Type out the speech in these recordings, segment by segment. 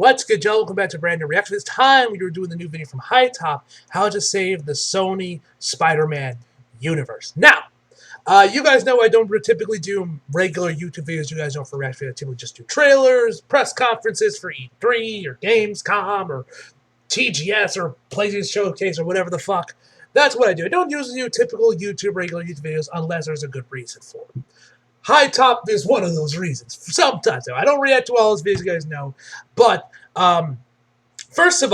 What's good, y'all? Welcome back to a brand new reaction. This time we were doing the new video from High Top, how to save the Sony Spider-Man universe. Now, you guys know I don't typically do regular YouTube videos. You guys know for reaction, I typically just do trailers, press conferences for E3 or Gamescom or TGS or PlayStation Showcase or whatever the fuck. That's what I do. I don't usually do typical regular YouTube videos unless there's a good reason for it. High Top is one of those reasons. Sometimes, though. I don't react to all those videos, you guys know. But, first thing I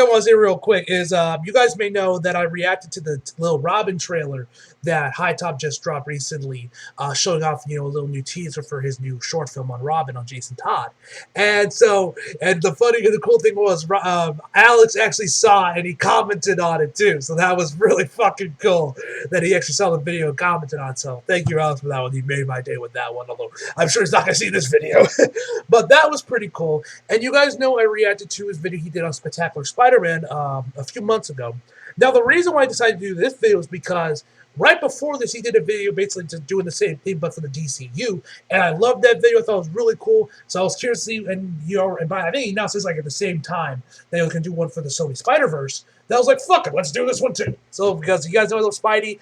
want to say real quick is you guys may know that I reacted to the little Robin trailer that High Top just dropped recently, showing off, a little new teaser for his new short film on Robin on Jason Todd. And the cool thing was Alex actually saw it and he commented on it too. So that was really fucking cool that he actually saw the video and commented on. So thank you, Alex, for that one. He made my day with that one, although I'm sure he's not going to see this video. But that was pretty cool. And you guys know I reacted to his video he did on Spectacular Spider-Man a few months ago. Now, the reason why I decided to do this video is because right before this, he did a video basically just doing the same thing, but for the DCU. And I loved that video. I thought it was really cool. So I was curious to see, and I think he announced this like at the same time that he was going to do one for the Sony Spider-Verse. That was like, fuck it, let's do this one too. So because you guys know I love Spidey,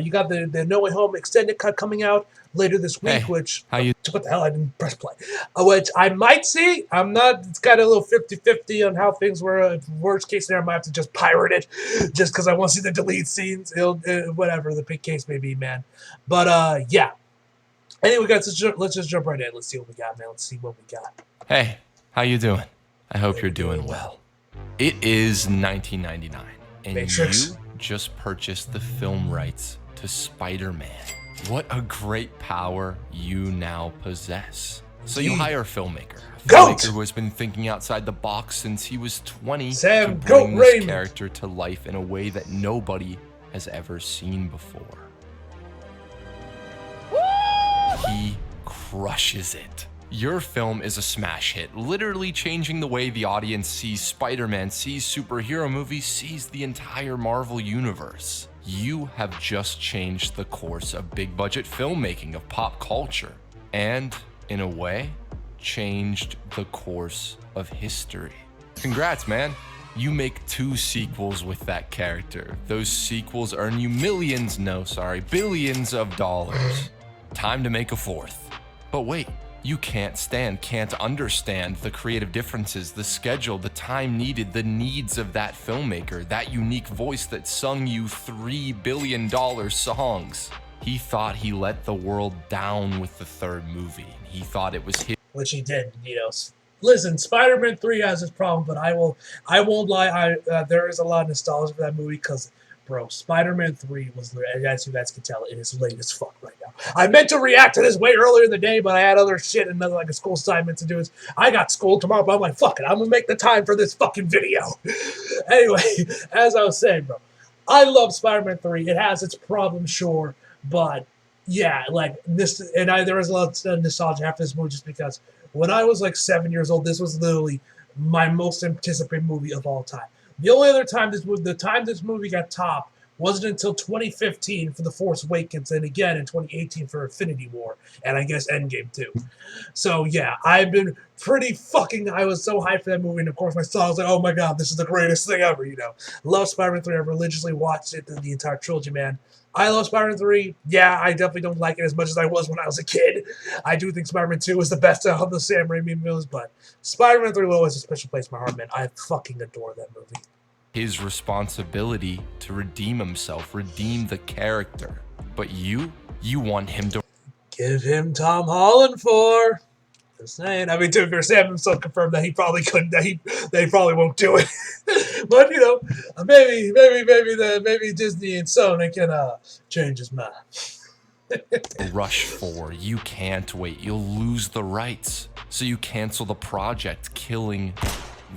you got the No Way Home extended cut coming out later this week, which, what the hell, I didn't press play, which I might see. I'm not, it's got a little 50-50 on how things were. Worst case scenario, I might have to just pirate it just because I want to see the delete scenes, whatever the big case may be, man. But, yeah. Anyway, guys, let's just jump right in. Let's see what we got, man. Let's see what we got. Hey, how you doing? I hope you're doing well. It is 1999, and Matrix. You just purchased the film rights to Spider-Man. What a great power you now possess. So you hire a filmmaker who has been thinking outside the box since he was 20 to bring this character to life in a way that nobody has ever seen before. He crushes it. Your film is a smash hit, literally changing the way the audience sees Spider-Man, sees superhero movies, sees the entire Marvel universe. You have just changed the course of big budget filmmaking, of pop culture, and, in a way, changed the course of history. Congrats, man. You make 2 sequels with that character. Those sequels earn you billions of dollars. Time to make a 4th. But wait. You can't understand the creative differences, the schedule, the time needed, the needs of that filmmaker, that unique voice that sung you $3 billion songs. He thought he let the world down with the 3rd movie. He thought it was his. Which he did, Listen, Spider-Man 3 has its problem, but I won't lie. There is a lot of nostalgia for that movie because, bro, Spider-Man 3 was, as you guys can tell, it is late as fuck right now. I meant to react to this way earlier in the day, but I had other shit and like a school assignment to do. I got school tomorrow, but I'm like, fuck it, I'm gonna make the time for this fucking video. Anyway, as I was saying, bro, I love Spider-Man 3. It has its problems, sure, but yeah, like this, and there was a lot of nostalgia after this movie just because when I was like 7 years old, this was literally my most anticipated movie of all time. The only other time this movie got topped wasn't until 2015 for The Force Awakens, and again in 2018 for Infinity War, and I guess Endgame too. So yeah, I've been I was so hyped for that movie, and of course my son was like, oh my god, this is the greatest thing ever, Love Spider-Man 3, I religiously watched it, the entire trilogy, man. I love Spider-Man 3. Yeah, I definitely don't like it as much as I was when I was a kid. I do think Spider-Man 2 is the best of the Sam Raimi movies, but Spider-Man 3 will always have a special place in my heart, man. I fucking adore that movie. His responsibility to redeem himself, redeem the character. But you want him to give him Tom Holland for. Just saying. I mean, to be fair, Sam himself confirmed that he probably couldn't. That he probably won't do it. But maybe Disney and Sony can change his mind. rush for. You can't wait. You'll lose the rights. So you cancel the project, killing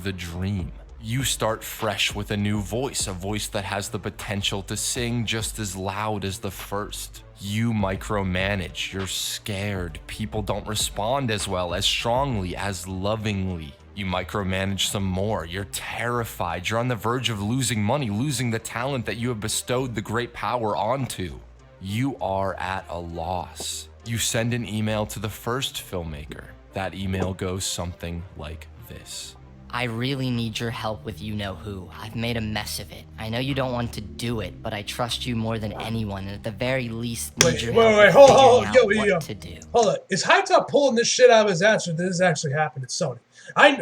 the dream. You start fresh with a new voice, a voice that has the potential to sing just as loud as the first. You micromanage, you're scared, people don't respond as well, as strongly, as lovingly. You micromanage some more, you're terrified, you're on the verge of losing money, losing the talent that you have bestowed the great power onto. You are at a loss. You send an email to the first filmmaker. That email goes something like this. I really need your help with you-know-who. I've made a mess of it. I know you don't want to do it, but I trust you more than anyone, and at the very least need your help with hold, figuring out what to do. Hold on. Is High Top pulling this shit out of his ass, or did this actually happen at Sony?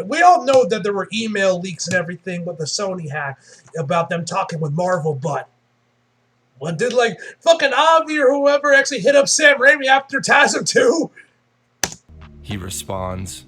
We all know that there were email leaks and everything with the Sony hack about them talking with Marvel, but what did, like, fucking Avi or whoever actually hit up Sam Raimi after TASM 2? He responds,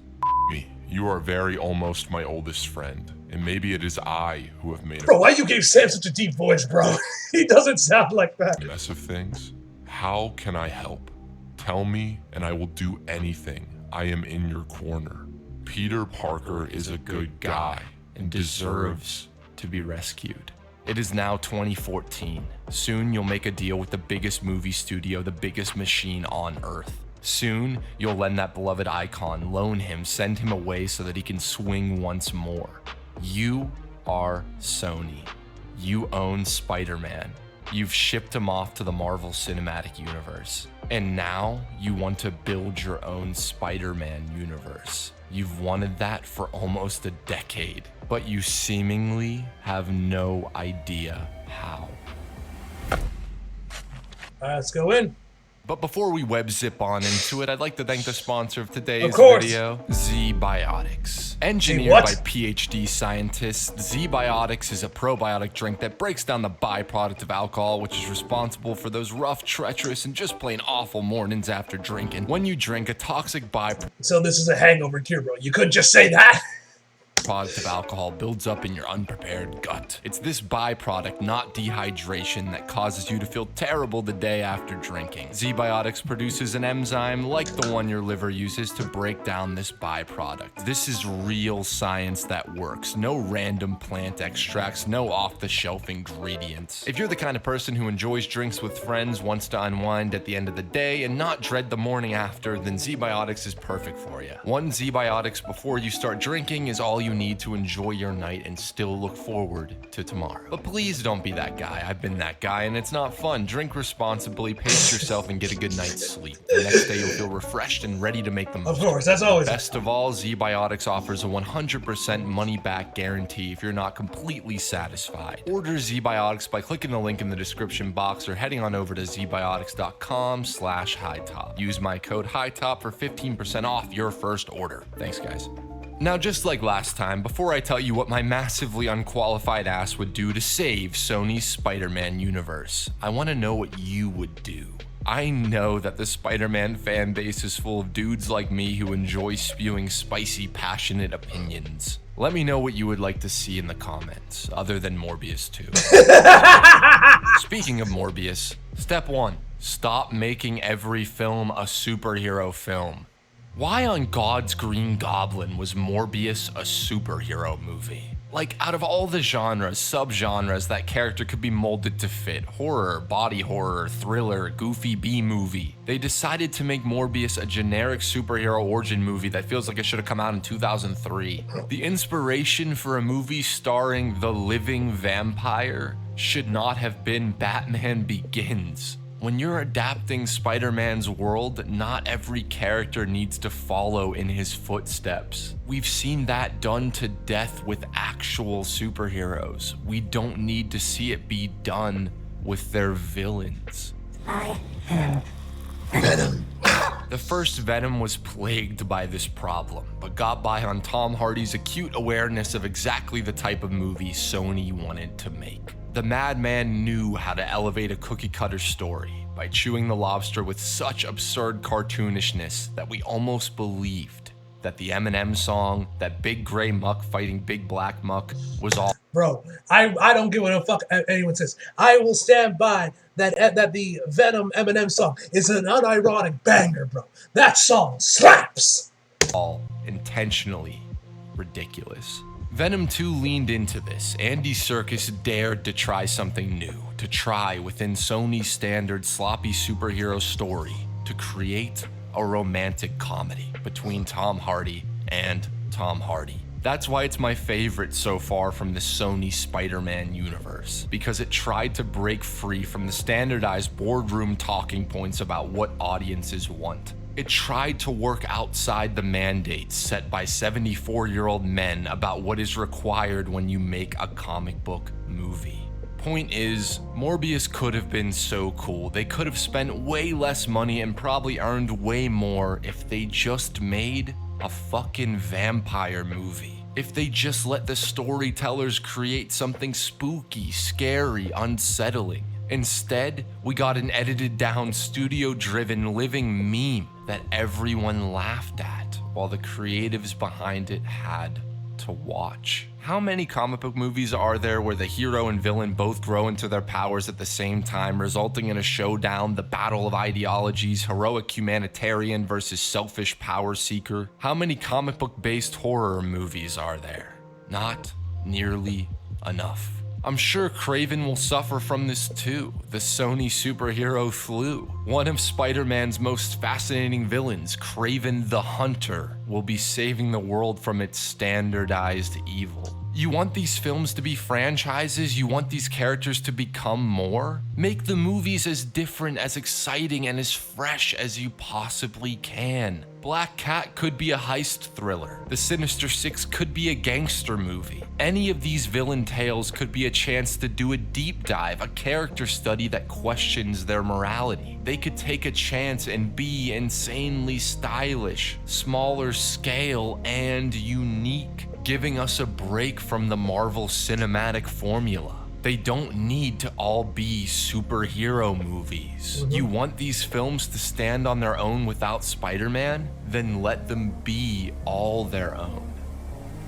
"You are very almost my oldest friend, and maybe it is I who have made Bro, why you gave Sam such a deep voice, bro? He doesn't sound like that. a mess of things. How can I help? Tell me, and I will do anything. I am in your corner. Peter Parker is a good guy and deserves to be rescued." It is now 2014. Soon you'll make a deal with the biggest movie studio, the biggest machine on Earth. Soon you'll lend that beloved icon, loan him, send him away so that he can swing once more. You are Sony. You own Spider-Man. You've shipped him off to the Marvel Cinematic Universe. And now you want to build your own Spider-Man universe. You've wanted that for almost a decade, but you seemingly have no idea how. Let's go in. But before we web zip on into it, I'd like to thank the sponsor of today's course. video, Z-Biotics. Engineered what? by PhD scientists, Z-Biotics is a probiotic drink that breaks down the byproduct of alcohol, which is responsible for those rough, treacherous, and just plain awful mornings after drinking. When you drink, a toxic byproduct So this is a hangover cure, bro. You could just say that. of alcohol builds up in your unprepared gut. It's this byproduct, not dehydration, that causes you to feel terrible the day after drinking. Z-Biotics produces an enzyme like the one your liver uses to break down this byproduct. This is real science that works. No random plant extracts, no off-the-shelf ingredients. If you're the kind of person who enjoys drinks with friends, wants to unwind at the end of the day, and not dread the morning after, then Z-Biotics is perfect for you. One Z-Biotics before you start drinking is all you need to enjoy your night and still look forward to tomorrow. But please don't be that guy. I've been that guy, and it's not fun. Drink responsibly, pace yourself, and get a good night's sleep. The next day you'll feel refreshed and ready to make the most. Of course, that's always. Best of all, Z-Biotics offers a 100% money-back guarantee if you're not completely satisfied. Order Z-Biotics by clicking the link in the description box or heading on over to zbiotics.com/hightop. Use my code HIGHTOP for 15% off your first order. Thanks, guys. Now, just like last time, before I tell you what my massively unqualified ass would do to save Sony's Spider-Man universe, I want to know what you would do. I know that the Spider-Man fan base is full of dudes like me who enjoy spewing spicy, passionate opinions. Let me know what you would like to see in the comments, other than Morbius 2. Speaking of Morbius, step 1, stop making every film a superhero film. Why on God's Green Goblin was Morbius a superhero movie? Like, out of all the genres, subgenres that character could be molded to fit, horror, body horror, thriller, goofy B-movie, they decided to make Morbius a generic superhero origin movie that feels like it should have come out in 2003. The inspiration for a movie starring the living vampire should not have been Batman Begins. When you're adapting Spider-Man's world, not every character needs to follow in his footsteps. We've seen that done to death with actual superheroes. We don't need to see it be done with their villains. I am Venom. The first Venom was plagued by this problem, but got by on Tom Hardy's acute awareness of exactly the type of movie Sony wanted to make. The madman knew how to elevate a cookie-cutter story by chewing the lobster with such absurd cartoonishness that we almost believed that the Eminem song, that big gray muck fighting big black muck, was all. Bro, I don't give a fuck anyone says. I will stand by that the Venom Eminem song is an unironic banger, bro. That song slaps. All intentionally ridiculous. Venom 2 leaned into this. Andy Serkis dared to try something new, to try within Sony's standard sloppy superhero story to create a romantic comedy between Tom Hardy and Tom Hardy. That's why it's my favorite so far from the Sony Spider-Man universe, because it tried to break free from the standardized boardroom talking points about what audiences want. It tried to work outside the mandates set by 74-year-old men about what is required when you make a comic book movie. Point is, Morbius could have been so cool. They could have spent way less money and probably earned way more if they just made a fucking vampire movie. If they just let the storytellers create something spooky, scary, unsettling. Instead, we got an edited down, studio-driven living meme that everyone laughed at, while the creatives behind it had to watch. How many comic book movies are there where the hero and villain both grow into their powers at the same time, resulting in a showdown, the battle of ideologies, heroic humanitarian versus selfish power seeker? How many comic book based horror movies are there? Not nearly enough. I'm sure Kraven will suffer from this too. The Sony superhero flu. One of Spider-Man's most fascinating villains, Kraven the Hunter, will be saving the world from its standardized evil. You want these films to be franchises? You want these characters to become more? Make the movies as different, as exciting, and as fresh as you possibly can. Black Cat could be a heist thriller. The Sinister Six could be a gangster movie. Any of these villain tales could be a chance to do a deep dive, a character study that questions their morality. They could take a chance and be insanely stylish, smaller scale, and unique, giving us a break from the Marvel cinematic formula. They don't need to all be superhero movies. You want these films to stand on their own without Spider-Man? Then let them be all their own.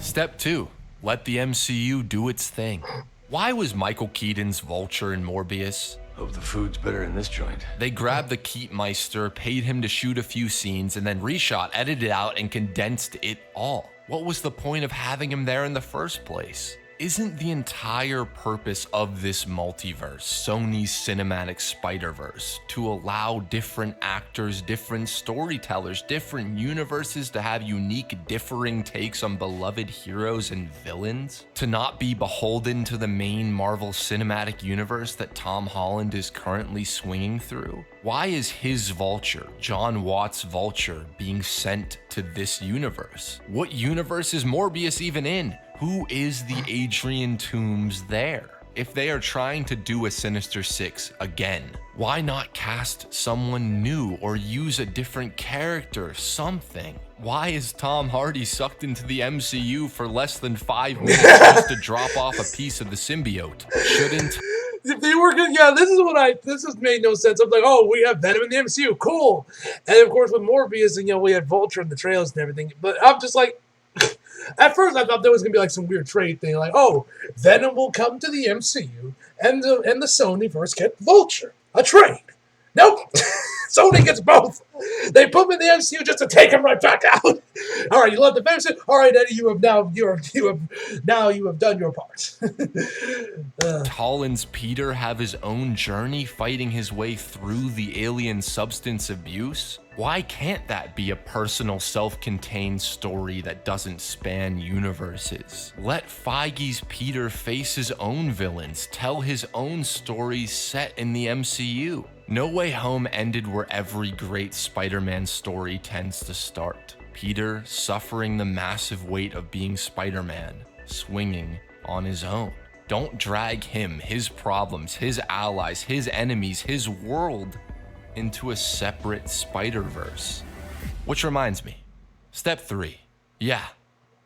Step 2. Let the MCU do its thing. Why was Michael Keaton's Vulture in Morbius? Hope the food's better in this joint. They grabbed the Keatmeister, paid him to shoot a few scenes, and then reshot, edited out, and condensed it all. What was the point of having him there in the first place? Isn't the entire purpose of this multiverse, Sony's cinematic Spider-Verse, to allow different actors, different storytellers, different universes to have unique, differing takes on beloved heroes and villains? To not be beholden to the main Marvel cinematic universe that Tom Holland is currently swinging through? Why is his Vulture, John Watts' Vulture, being sent to this universe? What universe is Morbius even in? Who is the Adrian Toomes there? If they are trying to do a Sinister Six again, why not cast someone new or use a different character, something? Why is Tom Hardy sucked into the MCU for less than 5 minutes just to drop off a piece of the symbiote? Shouldn't... If they were gonna, yeah, this has made no sense. I'm like, oh, we have Venom in the MCU, cool. And of course with Morbius, and we had Vulture in the trailers and everything. But I'm just like, at first I thought there was gonna be like some weird trade thing, like, oh, Venom will come to the MCU, and the Sonyverse get Vulture, a trade. Nope. Sony gets both. They put him in the MCU just to take him right back out. All right, you love the fantasy. All right, Eddie, you have done your part. Holland's Peter have his own journey fighting his way through the alien substance abuse? Why can't that be a personal, self-contained story that doesn't span universes? Let Feige's Peter face his own villains, tell his own stories set in the MCU. No Way Home ended where every great Spider-Man story tends to start. Peter suffering the massive weight of being Spider-Man, swinging on his own. Don't drag him, his problems, his allies, his enemies, his world into a separate Spider-Verse. Which reminds me, step 3. Yeah,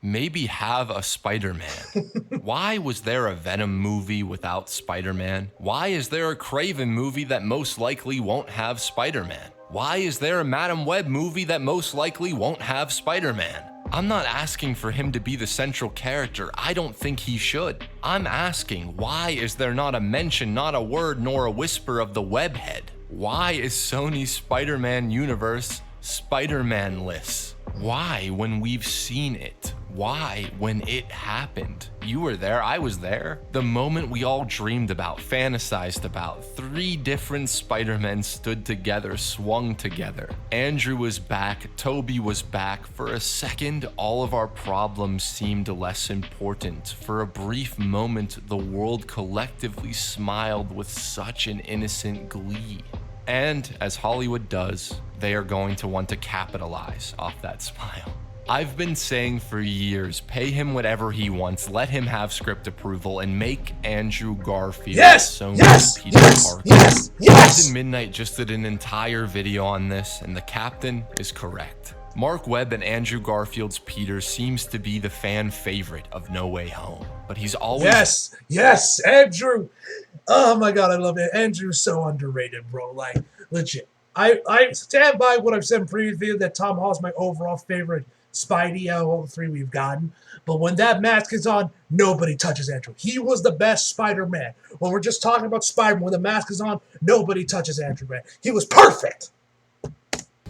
maybe have a Spider-Man. Why was there a Venom movie without Spider-Man? Why is there a Kraven movie that most likely won't have Spider-Man? Why is there a Madam Web movie that most likely won't have Spider-Man? I'm not asking for him to be the central character. I don't think he should. I'm asking, why is there not a mention, not a word, nor a whisper of the Webhead? Why is Sony's Spider-Man universe Spider-Man-less? Why when we've seen it? Why when it happened? You were there, I was there. The moment we all dreamed about, fantasized about. 3 different Spider-Men stood together, swung together. Andrew was back, Toby was back. For a second, all of our problems seemed less important. For a brief moment, the world collectively smiled with such an innocent glee. And as Hollywood does, they are going to want to capitalize off that smile. I've been saying for years, pay him whatever he wants, let him have script approval, and make Andrew Garfield Sony's Peter Parker. Captain Midnight just did an entire video on this, and the captain is correct. Mark Webb and Andrew Garfield's Peter seems to be the fan favorite of No Way Home, but he's always— Yes, Andrew. Oh my god, I love it. Andrew's so underrated, bro. Like, legit. I stand by what I've said in previous videos that Tom Holland's my overall favorite Spidey out of all the three we've gotten. But when that mask is on, nobody touches Andrew. He was the best Spider-Man. When we're just talking about Spider-Man, when the mask is on, nobody touches Andrew, man. He was perfect.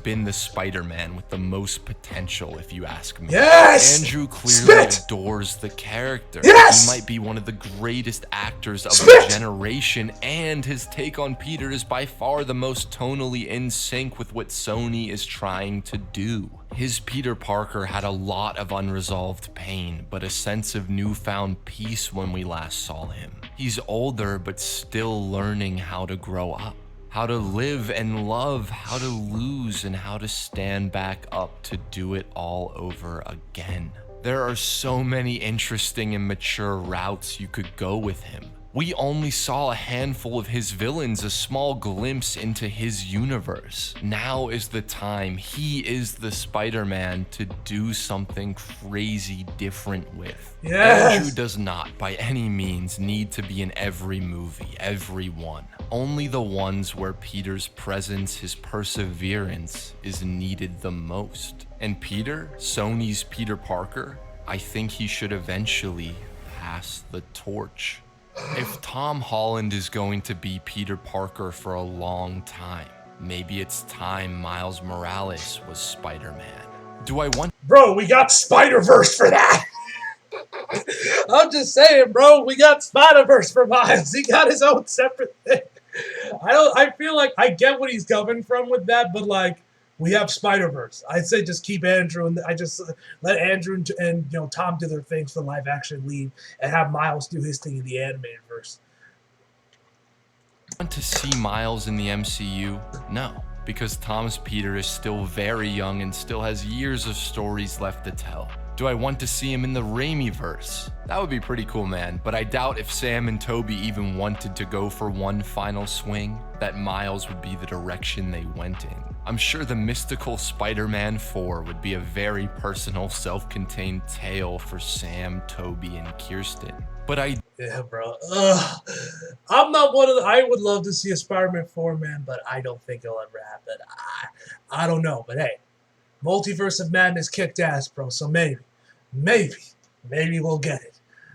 Been the Spider-Man with the most potential, if you ask me. Yes! Andrew clearly adores the character. Yes! He might be one of the greatest actors of the generation, and his take on Peter is by far the most tonally in sync with what Sony is trying to do. His Peter Parker had a lot of unresolved pain, but a sense of newfound peace when we last saw him. He's older, but still learning how to grow up. How to live and love, how to lose, and how to stand back up to do it all over again. There are so many interesting and mature routes you could go with him. We only saw a handful of his villains, a small glimpse into his universe. Now is the time. He is the Spider-Man to do something crazy different with. Andrew does not, by any means, need to be in every movie, every one. Only the ones where Peter's presence, his perseverance, is needed the most. And Peter, Sony's Peter Parker, I think he should eventually pass the torch. If Tom Holland is going to be Peter Parker for a long time, maybe it's time Miles Morales was Spider-Man. Do I want— Bro, we got Spider-Verse for that! I'm just saying, bro, we got Spider-Verse for Miles. He got his own separate thing. I feel like I get what he's coming from with that, but like, we have Spider-Verse. I'd say just keep Andrew, and I just let Andrew and Tom do their things for live action lead, and have Miles do his thing in the animated verse. Want to see Miles in the MCU? No, because Tom's Peter is still very young and still has years of stories left to tell. Do I want to see him in the Raimi-verse? That would be pretty cool, man, but I doubt if Sam and Toby even wanted to go for one final swing, that Miles would be the direction they went in. I'm sure the mystical Spider-Man 4 would be a very personal, self-contained tale for Sam, Toby, and Kirsten. But yeah, bro. I'm not one of the— I would love to see a Spider-Man 4, man, but I don't think it'll ever happen. I don't know, but hey, Multiverse of Madness kicked ass, bro, so maybe we'll get it.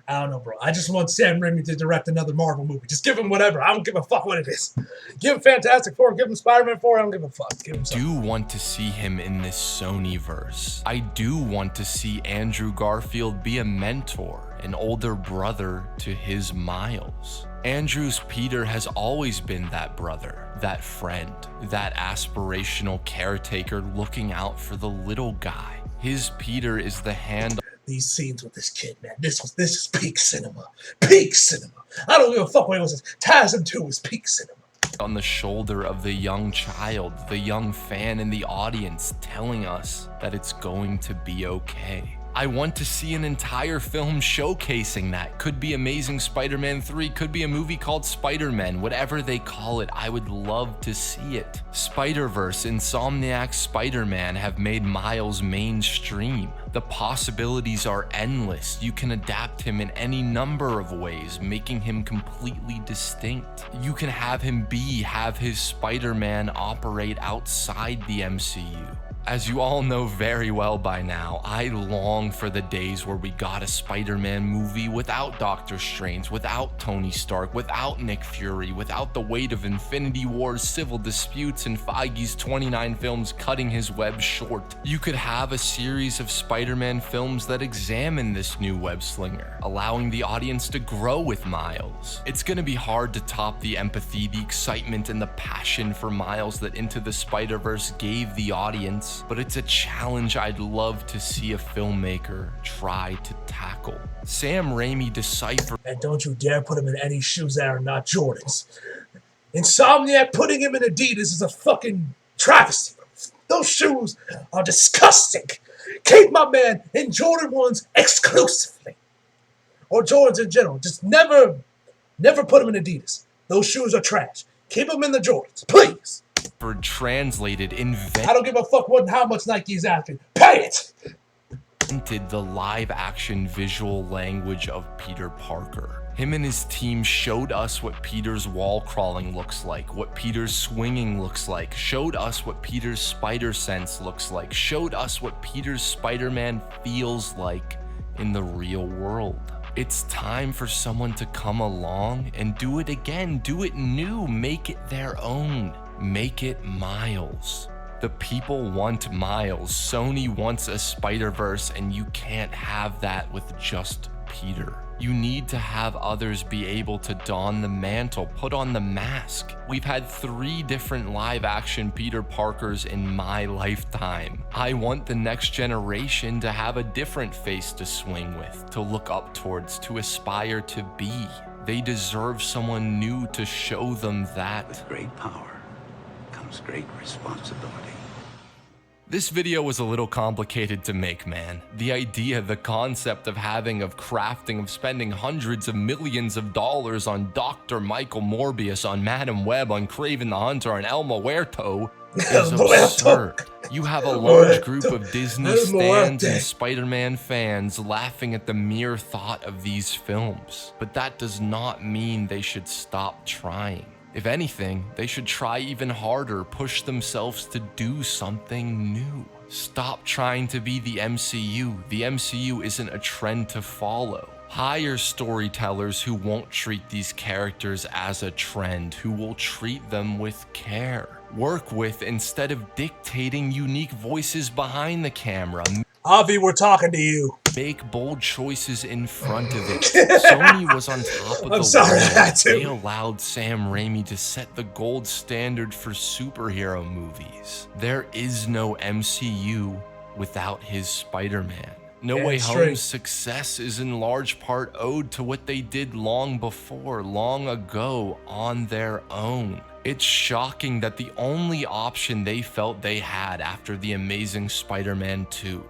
I don't know, bro. I just want Sam Raimi to direct another Marvel movie. Just give him whatever. I don't give a fuck what it is. Give him Fantastic Four. Give him Spider-Man 4. I don't give a fuck. Give him something. I do want to see him in this Sony-verse. I do want to see Andrew Garfield be a mentor, an older brother to his Miles. Andrew's Peter has always been that brother, that friend, that aspirational caretaker looking out for the little guy. His Peter is the hand— These scenes with this kid, man. This is peak cinema. Peak cinema. I don't give a fuck what it was. TASM 2 is peak cinema. On the shoulder of the young child, the young fan in the audience, telling us that it's going to be okay. I want to see an entire film showcasing that. Could be Amazing Spider-Man 3, could be a movie called Spider-Man, whatever they call it, I would love to see it. Spider-Verse, Insomniac's Spider-Man have made Miles mainstream. The possibilities are endless. You can adapt him in any number of ways, making him completely distinct. You can have his Spider-Man operate outside the MCU. As you all know very well by now, I long for the days where we got a Spider-Man movie without Doctor Strange, without Tony Stark, without Nick Fury, without the weight of Infinity War's civil disputes and Feige's 29 films cutting his web short. You could have a series of Spider-Man films that examine this new web-slinger, allowing the audience to grow with Miles. It's gonna be hard to top the empathy, the excitement, and the passion for Miles that Into the Spider-Verse gave the audience. But it's a challenge I'd love to see a filmmaker try to tackle. Sam Raimi deciphered— And don't you dare put him in any shoes that are not Jordan's. Insomniac putting him in Adidas is a fucking travesty. Those shoes are disgusting. Keep my man in Jordan 1s exclusively. Or Jordans in general. Just never put him in Adidas. Those shoes are trash. Keep him in the Jordans, please. Translated, I don't give a fuck how much Nike's asking. Pay it! invented the live-action visual language of Peter Parker. Him and his team showed us what Peter's wall crawling looks like, what Peter's swinging looks like, showed us what Peter's spider sense looks like, showed us what Peter's Spider-Man feels like in the real world. It's time for someone to come along and do it again, do it new, make it their own, make it Miles. The people want Miles. Sony wants a Spider-Verse, and you can't have that with just Peter. You need to have others be able to don the mantle, put on the mask. We've had 3 different live-action Peter Parkers in my lifetime. I want the next generation to have a different face to swing with, to look up towards, to aspire to be. They deserve someone new to show them that. With great power comes great responsibility. This video was a little complicated to make, man. The idea, the concept of crafting, of spending hundreds of millions of dollars on Dr. Michael Morbius, on Madam Web, on Kraven the Hunter, on El Muerto is absurd. You have a large group of Disney stans and Spider-Man fans laughing at the mere thought of these films, but that does not mean they should stop trying. If anything, they should try even harder, push themselves to do something new. Stop trying to be the MCU. The MCU isn't a trend to follow. Hire storytellers who won't treat these characters as a trend, who will treat them with care. Work with instead of dictating unique voices behind the camera. Avi, we're talking to you. Make bold choices in front of it. Sony was on top of the world. They allowed Sam Raimi to set the gold standard for superhero movies. There is no MCU without his Spider-Man. No Way Home's success is in large part owed to what they did long before, long ago, on their own. It's shocking that the only option they felt they had after The Amazing Spider-Man 2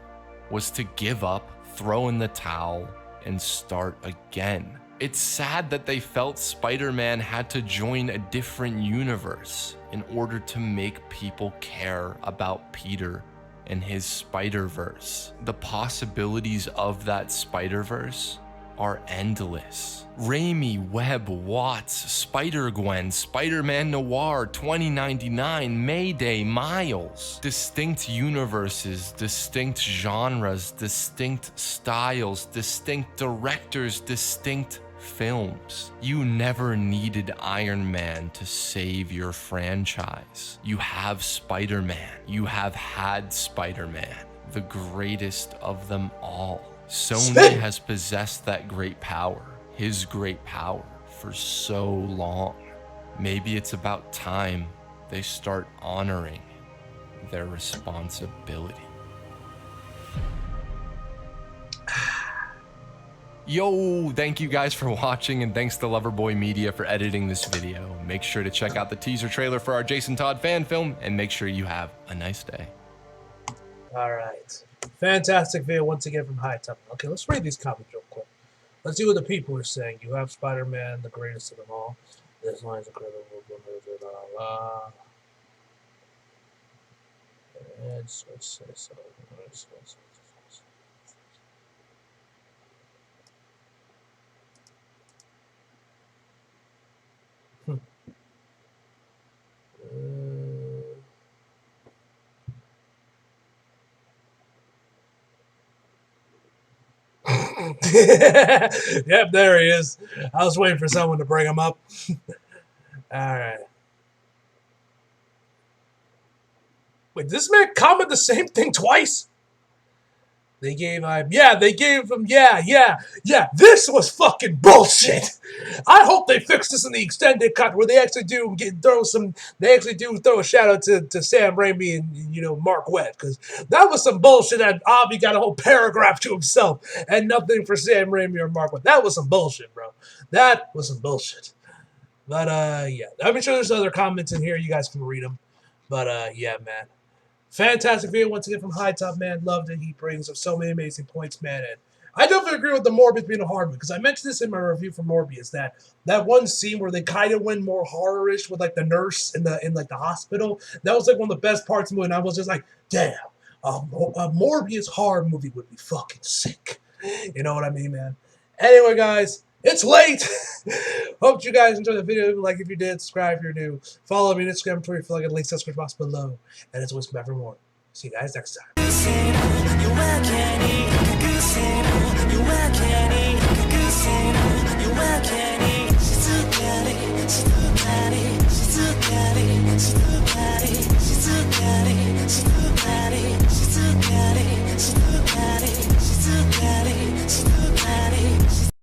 was to give up, throw in the towel, and start again. It's sad that they felt Spider-Man had to join a different universe in order to make people care about Peter and his Spider-Verse. The possibilities of that Spider-Verse are endless. Raimi, Webb, Watts, Spider-Gwen, Spider-Man Noir, 2099, Mayday, Miles. Distinct universes, distinct genres, distinct styles, distinct directors, distinct films. You never needed Iron Man to save your franchise. You have Spider-Man. You have had Spider-Man, the greatest of them all. Sony has possessed that great power, his great power, for so long. Maybe it's about time they start honoring their responsibility. Yo, thank you guys for watching, and thanks to Loverboy Media for editing this video. Make sure to check out the teaser trailer for our Jason Todd fan film, and make sure you have a nice day. All right. Fantastic video once again from High Top. Okay, let's read these comments real quick. Let's see what the people are saying. You have Spider-Man, the greatest of them all. This line's incredible. Yep, there he is. I was waiting for someone to bring him up. All right. Wait, did this man comment the same thing twice? They gave him, this was fucking bullshit. I hope they fix this in the extended cut where they actually do throw a shout out to Sam Raimi and Mark Webb, because that was some bullshit that Avi got a whole paragraph to himself and nothing for Sam Raimi or Mark Webb. That was some bullshit, bro. That was some bullshit. But yeah, I'm sure there's other comments in here. You guys can read them. But yeah, man, fantastic video once again from High Top, man. Love that he brings up so many amazing points, man. And I definitely agree with the Morbius being a horror movie because I mentioned this in my review for Morbius that one scene where they kind of went more horror-ish with like the nurse in like the hospital. That was like one of the best parts of the movie. And I was just like, damn, a Morbius horror movie would be fucking sick. You know what I mean, man? Anyway, guys, it's late. Hope you guys enjoyed the video. Like if you did, subscribe if you're new. Follow me on Instagram, Twitter, if you like a link to the description box below. And as always, come back for more. See you guys next time.